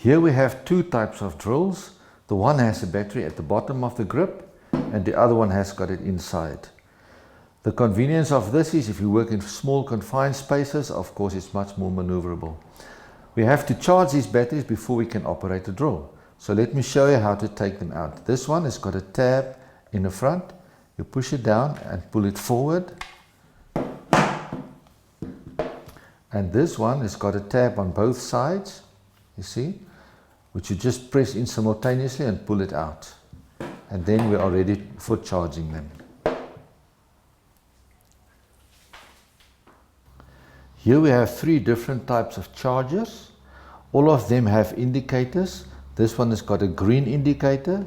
Here we have two types of drills. The one has a battery at the bottom of the grip and the other one has got it inside. The convenience of this is if you work in small confined spaces, of course it's much more maneuverable. We have to charge these batteries before we can operate the drill. So let me show you how to take them out. This one has got a tab in the front. You push it down and pull it forward. And this one has got a tab on both sides, you see, which you just press in simultaneously and pull it out. And then we are ready for charging them. Here we have three different types of chargers. All of them have indicators. This one has got a green indicator.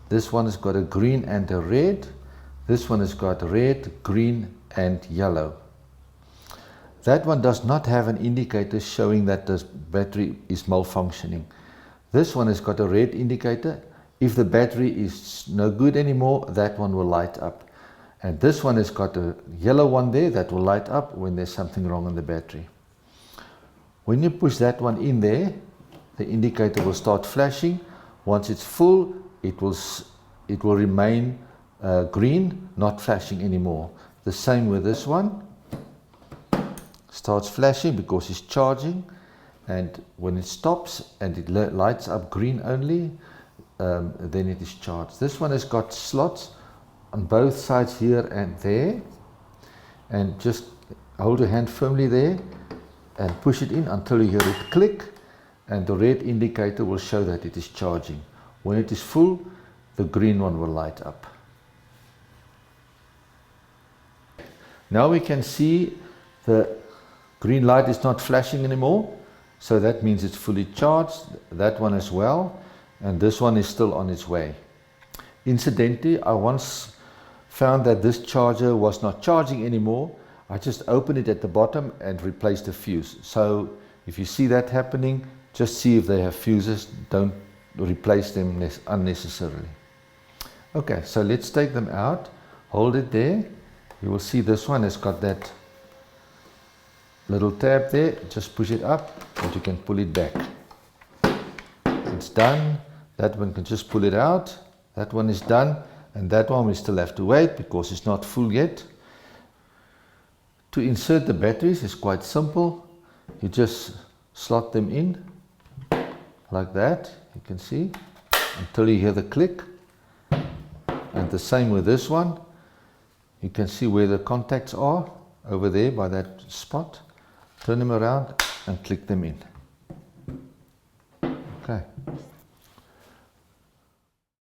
This one has got a green and a red. This one has got red, green and yellow. That one does not have an indicator showing that the battery is malfunctioning. This one has got a red indicator. If the battery is no good anymore, that one will light up. And this one has got a yellow one there that will light up when there's something wrong on the battery. When you push that one in there, the indicator will start flashing. Once it's full, it will remain green, not flashing anymore. The same with this one. Starts flashing because it's charging, and when it stops and it lights up green only, then it is charged. This one has got slots on both sides here and there, and just hold your hand firmly there and push it in until you hear it click, and the red indicator will show that it is charging. When it is full, the green one will light up. Now we can see the green light is not flashing anymore, so that means it's fully charged. That one as well, and this one is still on its way. Incidentally, I once found that this charger was not charging anymore. I just opened it at the bottom and replaced the fuse. So if you see that happening, just see if they have fuses. Don't replace them unnecessarily. Okay, so let's take them out. Hold it there. You will see this one has got that little tab there. Just push it up and you can pull it back. It's done. That one can just pull it out. That one is done, and that one we still have to wait because it's not full yet. To insert the batteries is quite simple. You just slot them in like that, you can see, until you hear the click. And the same with this one. You can see where the contacts are over there by that spot. Turn them around and click them in. Okay.